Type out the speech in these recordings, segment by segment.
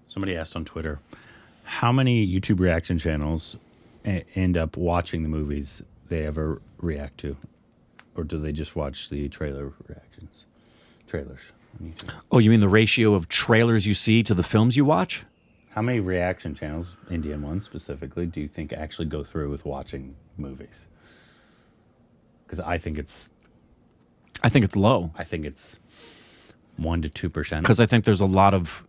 Somebody asked on Twitter, how many YouTube reaction channels end up watching the movies they ever react to? Or do they just watch the trailer reactions? Trailers on YouTube. Oh, you mean the ratio of trailers you see to the films you watch? How many reaction channels, Indian ones specifically, do you think actually go through with watching movies? Because I think it's low. I think it's 1% to 2%. Because I think there's a lot of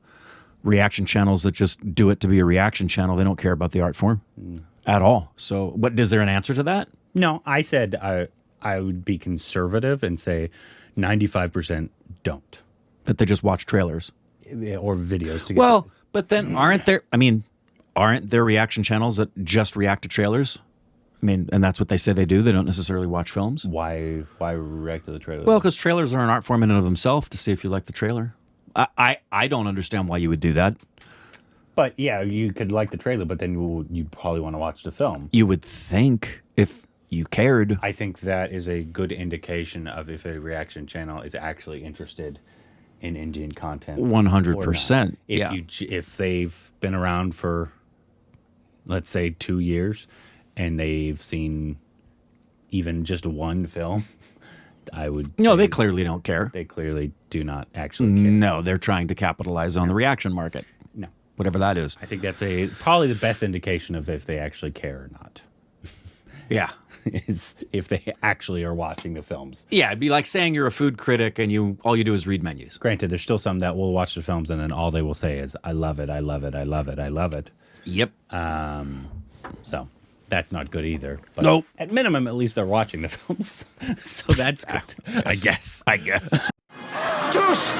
reaction channels that just do it to be a reaction channel. They don't care about the art form at all. So, is there an answer to that? No, I said I would be conservative and say 95% don't. That they just watch trailers or videos together. Well, but then aren't there reaction channels that just react to trailers? I mean, and that's what they say they do. They don't necessarily watch films. Why react to the trailer? Well, because trailers are an art form in and of themselves to see if you like the trailer. I don't understand why you would do that. But yeah, you could like the trailer, but then you'd probably want to watch the film. You would think if you cared. I think that is a good indication of if a reaction channel is actually interested in Indian content. 100%. Yeah. If they've been around for, let's say, 2 years, and they've seen even just one film, I would say they clearly don't care. They clearly do not actually care. No, they're trying to capitalize on the reaction market. No. Whatever that is. I think that's probably the best indication of if they actually care or not. Yeah. Is if they actually are watching the films. Yeah, it'd be like saying you're a food critic and all you do is read menus. Granted, there's still some that will watch the films and then all they will say is, I love it, I love it, I love it, I love it. Yep. So that's not good either. But nope. At minimum, at least they're watching the films. So that's good. I guess. Juice!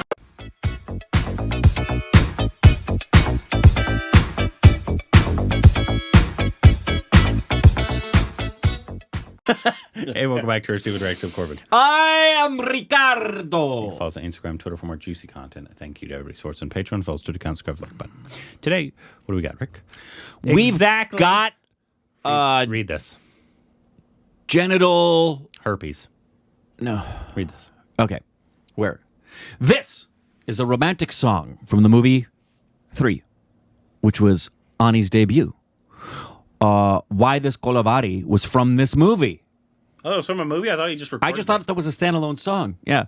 Hey, welcome back to our Stupid Rex of Corbin. I am Ricardo. Follow us on Instagram, Twitter for more juicy content. Thank you to everybody who supports on Patreon. Follow us to the accounts, subscribe, like button. Today, what do we got, Rick? We've got read this. Genital herpes. No. Read this. Okay. Where? This is a romantic song from the movie 3, which was Ani's debut. Why This Kolavari was from this movie. Oh, it's from a movie? I thought you just recorded I just thought that was a standalone song. Yeah.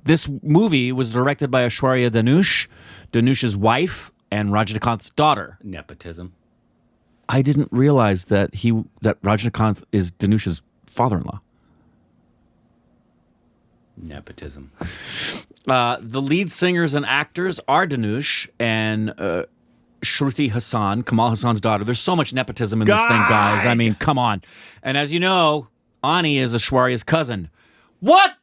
This movie was directed by Aishwarya Dhanush, Dhanush's wife, and Rajnikant's daughter. Nepotism. I didn't realize that Rajnikant is Dhanush's father-in-law. Nepotism. The lead singers and actors are Dhanush and Shruti Hassan, Kamal Hassan's daughter. There's so much nepotism in this thing, guys. I mean, come on. And as you know, Ani is Aishwarya's cousin. What?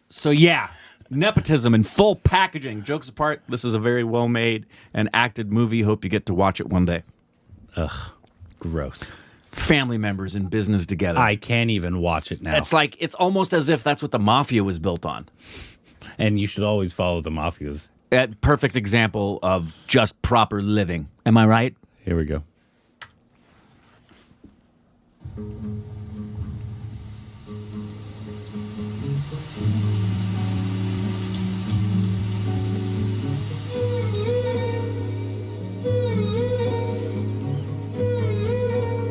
So yeah, nepotism in full packaging. Jokes apart, this is a very well-made and acted movie. Hope you get to watch it one day. Ugh, gross. Family members in business together. I can't even watch it now. It's almost as if that's what the mafia was built on. And you should always follow the mafia's. A perfect example of just proper living. Am I right? Here we go.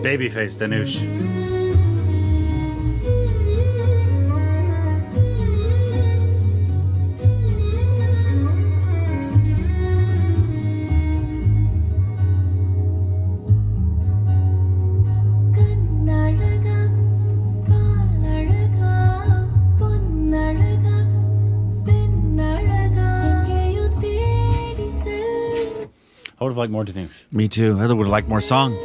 Babyface Dhanush. I would have liked more Dhanush. Me too. I would have liked more song.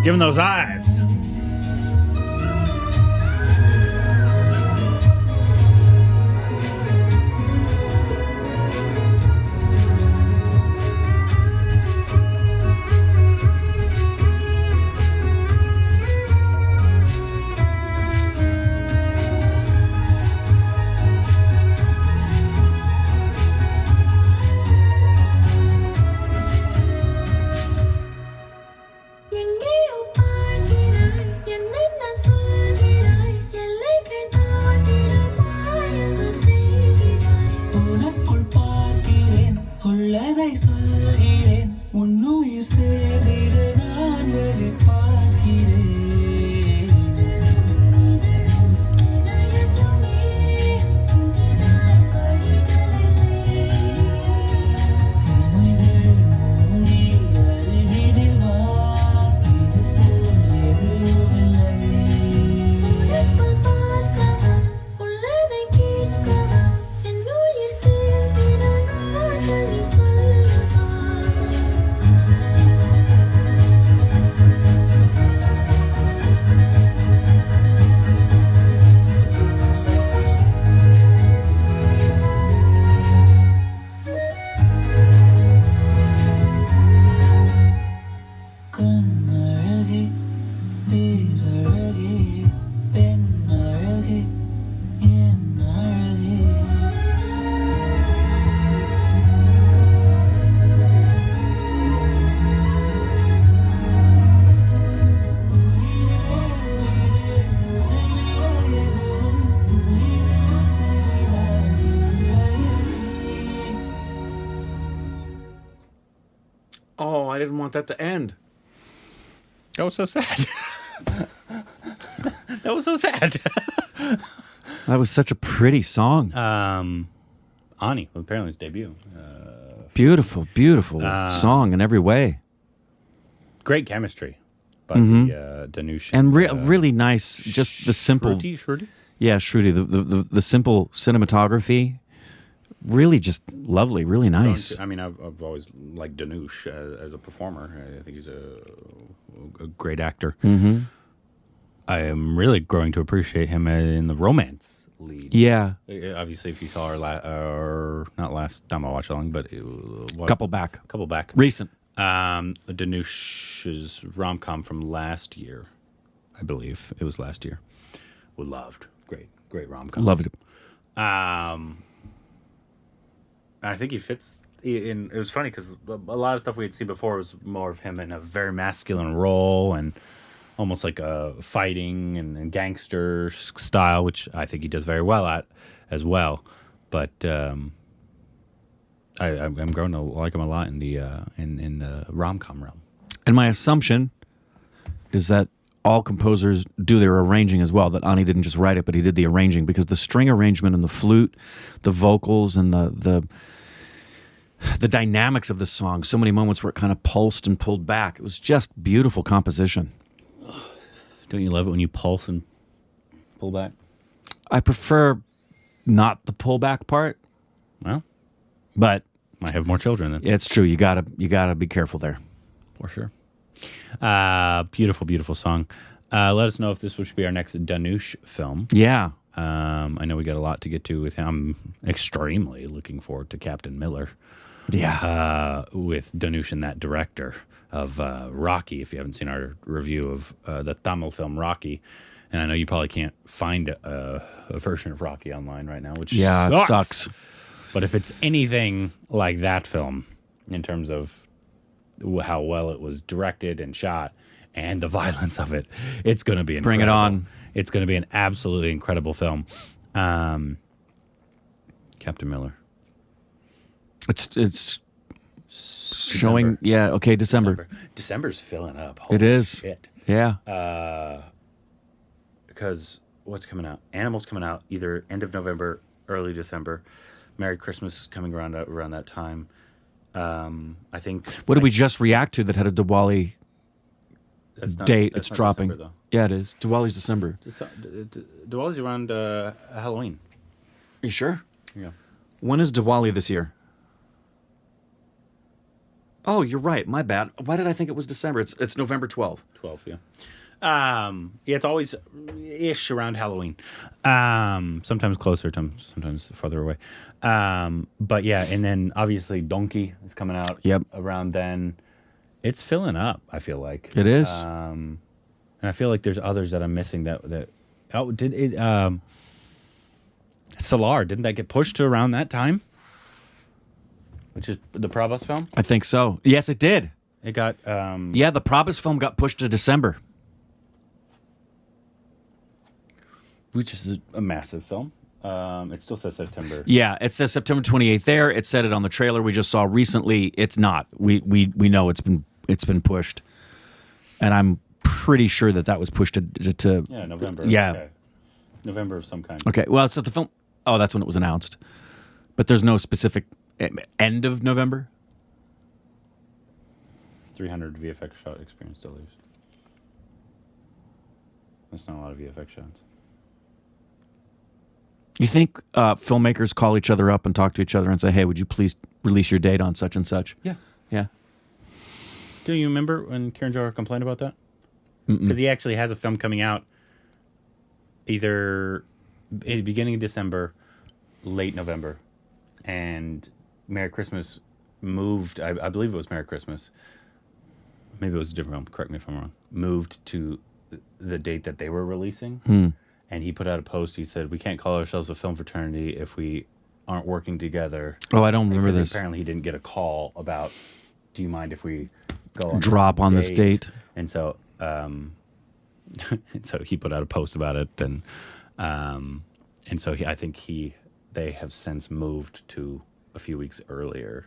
Give him those eyes. didn't want that to end. That was so sad. That was so sad. That was such a pretty song. Ani, apparently his debut. Beautiful, beautiful song in every way. Great chemistry by the Dhanush. And really nice, just the simple... Shruti? Yeah, Shruti. The simple cinematography, really just lovely, really nice. I mean, I've always liked Dhanush as a performer. I think he's a great actor. Mm-hmm. I am really growing to appreciate him in the romance lead. Yeah. Obviously, if you saw our not last time I watched along, but Couple back. Recent. Dhanush's rom-com from last year, I believe. It was last year. We loved. Great rom-com. Loved it. I think he fits in. It was funny because a lot of stuff we had seen before was more of him in a very masculine role and almost like a fighting and gangster style, which I think he does very well at as well. But I'm growing to like him a lot in the rom-com realm. And my assumption is that all composers do their arranging as well, that Ani didn't just write it, but he did the arranging, because the string arrangement and the flute, the vocals, and the dynamics of the song, so many moments where it kind of pulsed and pulled back. It was just beautiful composition. Don't you love it when you pulse and pull back? I prefer not the pullback part. Well, but might have more children then. It's true. You gotta be careful there. For sure. Beautiful song. Let us know if this should be our next Dhanush film. Yeah. I know we got a lot to get to with him. I'm extremely looking forward to Captain Miller. Yeah. With Dhanush and that director of Rocky, if you haven't seen our review of the Tamil film Rocky. And I know you probably can't find a version of Rocky online right now, which it sucks. But if it's anything like that film in terms of how well it was directed and shot and the violence of it, it's going to be incredible. Bring it on. It's going to be an absolutely incredible film. Captain Miller. It's showing. Yeah. Okay. December. December's filling up. Holy it is. Shit. Yeah. Because what's coming out? Animal's coming out either end of November, early December. Merry Christmas is coming around that time. I think. What did we just react to that had a Diwali date? It's dropping. December, yeah, it is. Diwali's December. Diwali's around Halloween. Are you sure? Yeah. When is Diwali this year? Oh, you're right. My bad. Why did I think it was December? It's November 12th. 12th, yeah. Yeah, it's always ish around Halloween. Sometimes closer, sometimes farther away. But yeah, and then obviously Donkey is coming out. Yep. Around then. It's filling up, I feel like. It is. And I feel like there's others that I'm missing that did it Salar, didn't that get pushed to around that time? Which is the Prabhas film? I think so. Yes, it did. It got yeah, the Prabhas film got pushed to December. Which is a massive film. It still says September. Yeah, it says September 28th there. It said it on the trailer we just saw recently. It's not. We know it's been pushed. And I'm pretty sure that was pushed to yeah, November. Yeah. Okay. November of some kind. Okay. Well, it's at the film. Oh, that's when it was announced. But there's no specific end of November. 300 VFX shot experience still leaves. That's not a lot of VFX shots. You think filmmakers call each other up and talk to each other and say, hey, would you please release your date on such and such? Yeah. Yeah. Do you remember when Karan Johar complained about that? Because he actually has a film coming out either in the beginning of December, late November, and Merry Christmas moved, I believe it was Merry Christmas, maybe it was a different film, correct me if I'm wrong, moved to the date that they were releasing. And he put out a post, he said, we can't call ourselves a film fraternity if we aren't working together. Oh, I don't remember this. Apparently he didn't get a call about, do you mind if we go on drop on this date? And so so he put out a post about it, and so I think they have since moved to a few weeks earlier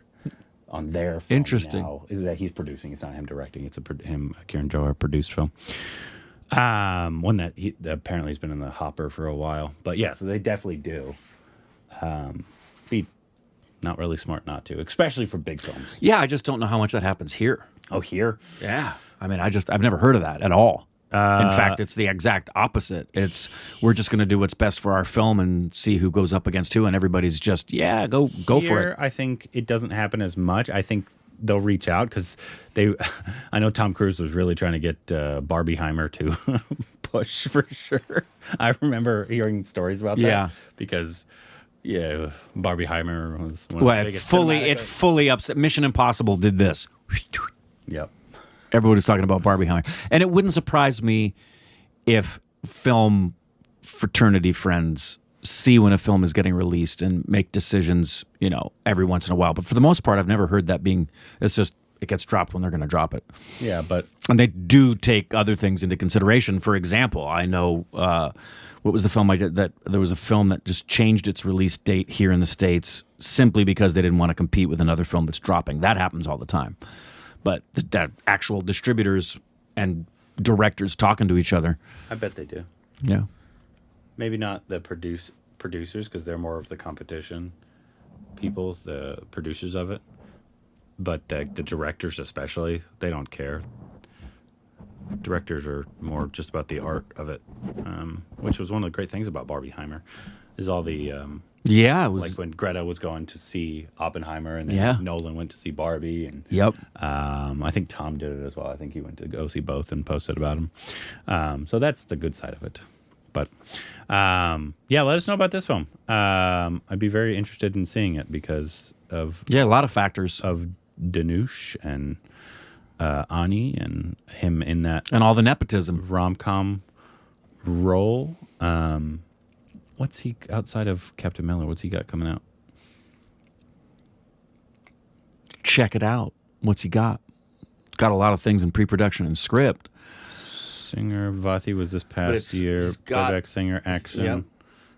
on their film Interesting. now that he's producing. It's not him directing. It's him, Kieran Johar produced film. One that he apparently has been in the hopper for a while. But yeah, so they definitely do. Be not really smart not to, especially for big films. Yeah, I just don't know how much that happens here. Oh, here? Yeah. I mean, I've never heard of that at all. In fact, it's the exact opposite. It's we're just going to do what's best for our film and see who goes up against who, and everybody's just go for Here, it. I think it doesn't happen as much. I think they'll reach out because I know Tom Cruise was really trying to get Barbieheimer to push for sure. I remember hearing stories about that because Barbieheimer was one of the biggest. It fully upset. Mission Impossible did this. Yep. Everybody's talking about Barbieheimer, and it wouldn't surprise me if film fraternity friends see when a film is getting released and make decisions, every once in a while. But for the most part, I've never heard that being. It's just it gets dropped when they're going to drop it. Yeah, and they do take other things into consideration. For example, I know what was the film I did that there was a film that just changed its release date here in the States simply because they didn't want to compete with another film that's dropping. That happens all the time. But the actual distributors and directors talking to each other. I bet they do. Yeah. Maybe not the producers because they're more of the competition people, the producers of it. But the directors especially, they don't care. Directors are more just about the art of it, which was one of the great things about Barbieheimer, is all the... it was like when Greta was going to see Oppenheimer, and then Nolan went to see Barbie, and I think Tom did it as well. I think he went to go see both and posted about them. So that's the good side of it. But let us know about this film. I'd be very interested in seeing it because of a lot of factors of Dhanush and Ani and him in that and all the nepotism rom-com role. What's he outside of Captain Miller? What's he got coming out? Check it out. What's he got? Got a lot of things in pre-production and script. Singer Vathi was this past year. Playback singer action. Yep.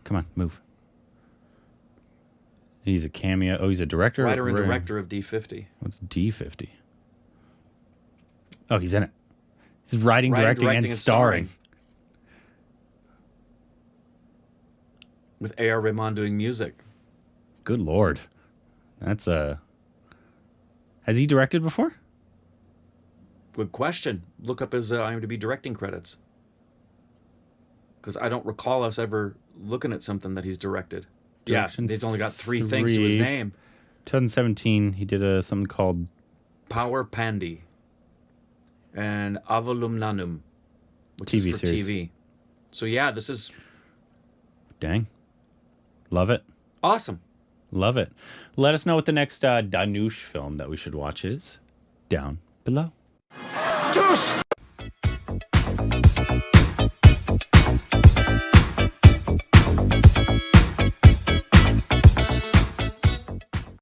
Come on, move. He's a cameo. Oh, he's a director. Writer and director of D50. What's D50? Oh, he's in it. He's writing, directing and starring. With A.R. Rahman doing music. Good Lord. That's a... Has he directed before? Good question. Look up his IMDb directing credits. Because I don't recall us ever looking at something that he's directed. Direction he's only got three things to his name. 2017, he did something called... Power Pandy. And Avalumnanum. Which TV is for series. TV. So this is... Dang. Love it. Awesome. Love it. Let us know what the next Dhanush film that we should watch is down below. Juice!